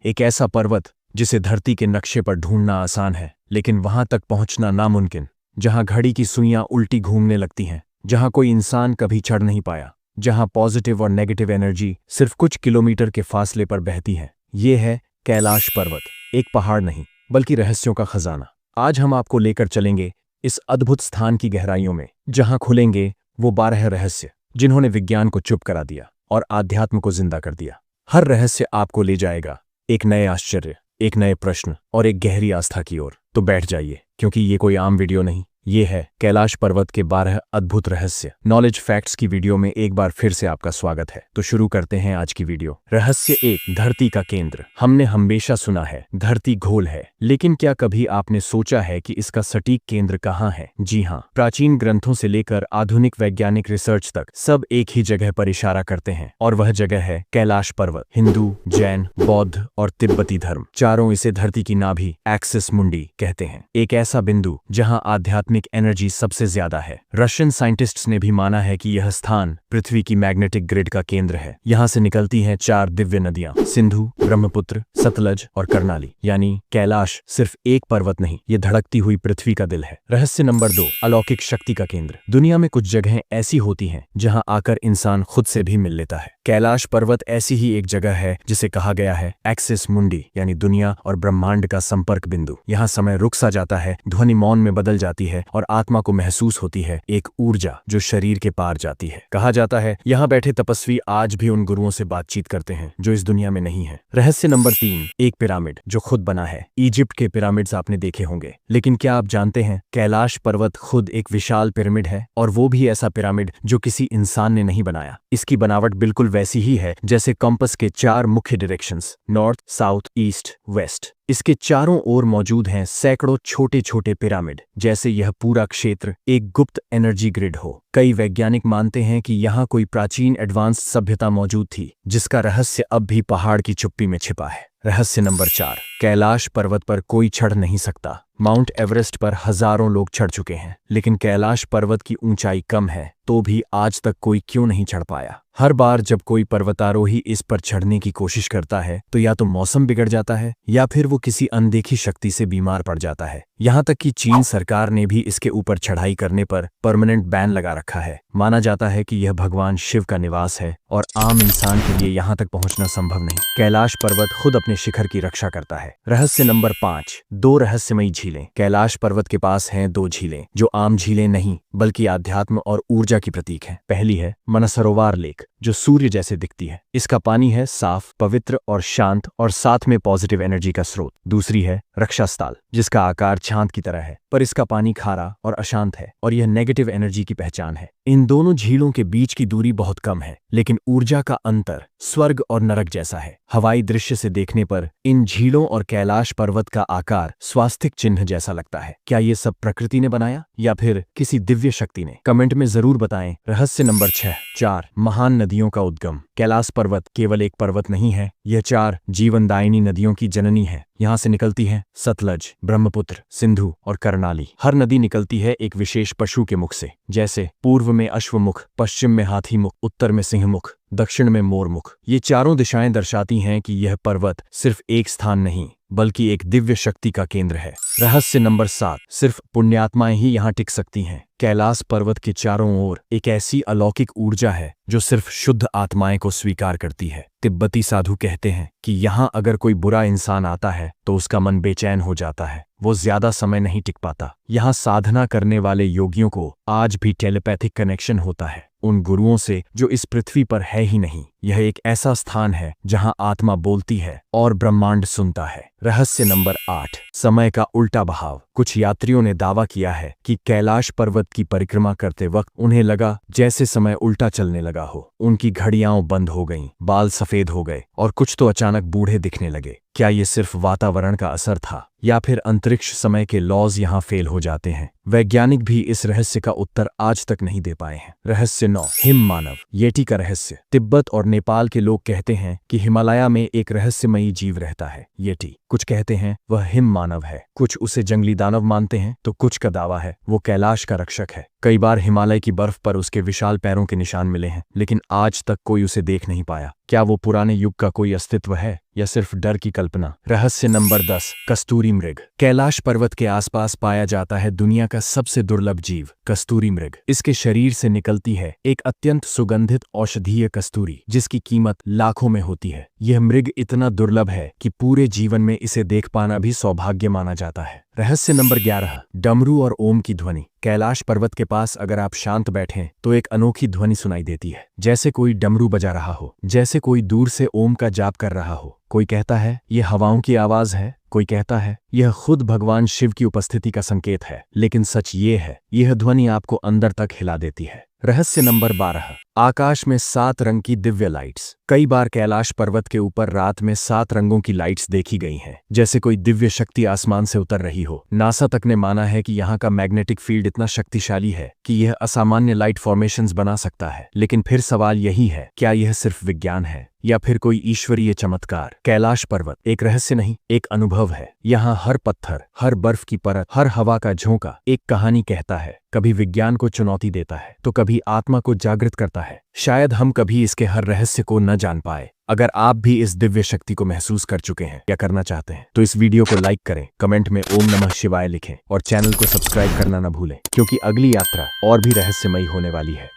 एक ऐसा पर्वत जिसे धरती के नक्शे पर ढूंढना आसान है, लेकिन वहां तक पहुंचना नामुमकिन। जहां घड़ी की सुइयां उल्टी घूमने लगती हैं, जहां कोई इंसान कभी चढ़ नहीं पाया, जहां पॉजिटिव और नेगेटिव एनर्जी सिर्फ कुछ किलोमीटर के फासले पर बहती है। ये है कैलाश पर्वत, एक पहाड़ नहीं बल्कि रहस्यों का खजाना। आज हम आपको लेकर चलेंगे इस अद्भुत स्थान की गहराइयों में, जहां खुलेंगे वो 12 रहस्य जिन्होंने विज्ञान को चुप करा दिया और आध्यात्म को जिंदा कर दिया। हर रहस्य आपको ले जाएगा एक नए आश्चर्य, एक नए प्रश्न और एक गहरी आस्था की ओर। तो बैठ जाइए, क्योंकि ये कोई आम वीडियो नहीं, ये है कैलाश पर्वत के 12 अद्भुत रहस्य। नॉलेज फैक्ट्स की वीडियो में एक बार फिर से आपका स्वागत है। तो शुरू करते हैं आज की वीडियो। रहस्य 1, धरती का केंद्र। हमने हमेशा सुना है धरती गोल है, लेकिन क्या कभी आपने सोचा है कि इसका सटीक केंद्र कहाँ है? जी हाँ, प्राचीन ग्रंथों से लेकर आधुनिक वैज्ञानिक रिसर्च तक सब एक ही जगह पर इशारा करते हैं, और वह जगह है कैलाश पर्वत। हिंदू, जैन, बौद्ध और तिब्बती धर्म चारों इसे धरती की नाभि, एक्सिस मुंडी कहते हैं। एक ऐसा बिंदु जहां आध्यात्मिक एनर्जी सबसे ज्यादा है। रशियन साइंटिस्ट्स ने भी माना है कि यह स्थान पृथ्वी की मैग्नेटिक ग्रिड का केंद्र है। यहाँ से निकलती हैं 4 दिव्य नदियां, सिंधु, ब्रह्मपुत्र, सतलज और कर्णाली। यानी कैलाश सिर्फ एक पर्वत नहीं, ये धड़कती हुई पृथ्वी का दिल है। रहस्य नंबर 2, अलौकिक शक्ति का केंद्र। दुनिया में कुछ जगहें ऐसी होती हैं जहां आकर इंसान खुद से भी मिल लेता है। कैलाश पर्वत ऐसी ही एक जगह है जिसे कहा गया है एक्सिस मुंडी, यानी दुनिया और ब्रह्मांड का संपर्क बिंदु। यहाँ समय रुक सा जाता है, ध्वनि मौन में बदल जाती है और आत्मा को महसूस होती है एक ऊर्जा जो शरीर के पार जाती है। कहा जाता है यहाँ बैठे तपस्वी आज भी उन गुरुओं से बातचीत करते हैं जो इस दुनिया में नहीं है। रहस्य नंबर 3, एक पिरामिड जो खुद बना है। इजिप्ट के पिरामिड्स आपने देखे होंगे, लेकिन क्या आप जानते हैं कैलाश पर्वत खुद एक विशाल पिरामिड है, और वो भी ऐसा पिरामिड जो किसी इंसान ने नहीं बनाया। इसकी बनावट बिल्कुल वैसी ही है जैसे कंपास के 4 मुख्य directions, north, south, east, west. इसके चारों ओर मौजूद हैं सैकड़ों छोटे छोटे पिरामिड, जैसे यह पूरा क्षेत्र एक गुप्त एनर्जी ग्रिड हो। कई वैज्ञानिक मानते हैं कि यहाँ कोई प्राचीन एडवांस सभ्यता मौजूद थी, जिसका रहस्य अब भी पहाड़ की चुप्पी में छिपा है। रहस्य नंबर 4, कैलाश पर्वत पर कोई चढ़ नहीं सकता। माउंट एवरेस्ट पर हजारों लोग चढ़ चुके हैं, लेकिन कैलाश पर्वत की ऊंचाई कम है, तो भी आज तक कोई क्यों नहीं चढ़ पाया? हर बार जब कोई पर्वतारोही इस पर चढ़ने की कोशिश करता है तो या तो मौसम बिगड़ जाता है या फिर वो किसी अनदेखी शक्ति से बीमार पड़ जाता है। यहाँ तक कि चीन सरकार ने भी इसके ऊपर चढ़ाई करने पर परमानेंट बैन लगा रखा है। माना जाता है कि यह भगवान शिव का निवास है और आम इंसान के लिए यहाँ तक पहुँचना संभव नहीं। कैलाश पर्वत खुद अपने शिखर की रक्षा करता है। रहस्य नंबर 5, 2 रहस्यमयी झीलें। कैलाश पर्वत के पास हैं 2 झीलें जो आम झीलें नहीं बल्कि आध्यात्म और ऊर्जा की प्रतीक है। पहली है मनसरोवर लेक, जो सूर्य जैसे दिखती है। इसका पानी है साफ, पवित्र और शांत, और साथ में पॉजिटिव एनर्जी का स्रोत। दूसरी है रक्षास्थल, जिसका आकार चांद की तरह है, पर इसका पानी खारा और अशांत है, और यह नेगेटिव एनर्जी की पहचान है। इन दोनों झीलों के बीच की दूरी बहुत कम है, लेकिन ऊर्जा का अंतर स्वर्ग और नरक जैसा है। हवाई दृश्य से देखने पर इन झीलों और कैलाश पर्वत का आकार स्वास्तिक चिन्ह जैसा लगता है। क्या ये सब प्रकृति ने बनाया या फिर किसी दिव्य शक्ति ने? कमेंट में जरूर बताएं। रहस्य नंबर 4, महान नदियों का उद्गम। कैलाश पर्वत केवल एक पर्वत नहीं है, यह 4 जीवनदायिनी नदियों की जननी है। यहाँ से निकलती हैं सतलज, ब्रह्मपुत्र, सिंधु और कर्णाली। हर नदी निकलती है एक विशेष पशु के मुख से, जैसे पूर्व में अश्वमुख, पश्चिम में हाथी मुख, उत्तर में सिंह मुख, दक्षिण में मोर मुख। ये चारों दिशाएं दर्शाती हैं कि यह पर्वत सिर्फ एक स्थान नहीं बल्कि एक दिव्य शक्ति का केंद्र है। रहस्य नंबर 7, सिर्फ पुण्यात्माएं ही यहाँ टिक सकती हैं। कैलाश पर्वत के चारों ओर एक ऐसी अलौकिक ऊर्जा है जो सिर्फ शुद्ध आत्माएं को स्वीकार करती है। तिब्बती साधु कहते हैं कि यहाँ अगर कोई बुरा इंसान आता है तो उसका मन बेचैन हो जाता है, वो ज्यादा समय नहीं टिक पाता। यहाँ साधना करने वाले योगियों को आज भी टेलीपैथिक कनेक्शन होता है उन गुरुओं से जो इस पृथ्वी पर है ही नहीं। यह एक ऐसा स्थान है जहां आत्मा बोलती है और ब्रह्मांड सुनता है। रहस्य नंबर 8, समय का उल्टा बहाव। कुछ यात्रियों ने दावा किया है कि कैलाश पर्वत की परिक्रमा करते वक्त उन्हें लगा जैसे समय उल्टा चलने लगा हो। उनकी घड़ियां बंद हो गईं, बाल सफेद हो गए और कुछ तो अचानक बूढ़े दिखने लगे। क्या ये सिर्फ वातावरण का असर था या फिर अंतरिक्ष समय के लॉज यहाँ फेल हो जाते हैं? वैज्ञानिक भी इस रहस्य का उत्तर आज तक नहीं दे पाए हैं। रहस्य 9, हिम मानव, येटी का रहस्य। तिब्बत और नेपाल के लोग कहते हैं कि हिमालय में एक रहस्यमयी जीव रहता है, येटी। कुछ कहते हैं वह हिम मानव है, कुछ उसे जंगली दानव मानते हैं, तो कुछ का दावा है वो कैलाश का रक्षक है। कई बार हिमालय की बर्फ पर उसके विशाल पैरों के निशान मिले हैं, लेकिन आज तक कोई उसे देख नहीं पाया। क्या वो पुराने युग का कोई अस्तित्व है या सिर्फ डर की कल्पना? रहस्य नंबर 10, कस्तूरी मृग। कैलाश पर्वत के आसपास पाया जाता है दुनिया का सबसे दुर्लभ जीव, कस्तूरी मृग। इसके शरीर से निकलती है एक अत्यंत सुगंधित औषधीय कस्तूरी, जिसकी कीमत लाखों में होती है। यह मृग इतना दुर्लभ है कि पूरे जीवन में इसे देख पाना भी सौभाग्य माना जाता है। रहस्य नंबर 11, डमरू और ओम की ध्वनि। कैलाश पर्वत के पास अगर आप शांत बैठें तो एक अनोखी ध्वनि सुनाई देती है, जैसे कोई डमरू बजा रहा हो, जैसे कोई दूर से ओम का जाप कर रहा हो। कोई कहता है यह हवाओं की आवाज है, कोई कहता है यह खुद भगवान शिव की उपस्थिति का संकेत है, लेकिन सच ये है, यह ध्वनि आपको अंदर तक हिला देती है। रहस्य नंबर 12, आकाश में 7 रंग की दिव्य लाइट्स। कई बार कैलाश पर्वत के ऊपर रात में 7 रंगों की लाइट्स देखी गई हैं, जैसे कोई दिव्य शक्ति आसमान से उतर रही हो। नासा तक ने माना है कि यहाँ का मैग्नेटिक फील्ड इतना शक्तिशाली है कि यह असामान्य लाइट फॉर्मेशंस बना सकता है। लेकिन फिर सवाल यही है, क्या यह सिर्फ विज्ञान है या फिर कोई ईश्वरीय चमत्कार? कैलाश पर्वत एक रहस्य नहीं, एक अनुभव है। यहाँ हर पत्थर, हर बर्फ की परत, हर हवा का झोंका एक कहानी कहता है। कभी विज्ञान को चुनौती देता है तो कभी आत्मा को जागृत करता है। शायद हम कभी इसके हर रहस्य को न जान पाए। अगर आप भी इस दिव्य शक्ति को महसूस कर चुके हैं या करना चाहते हैं तो इस वीडियो को लाइक करें, कमेंट में ओम नमः शिवाय लिखें और चैनल को सब्सक्राइब करना न भूलें, क्योंकि अगली यात्रा और भी रहस्यमयी होने वाली है।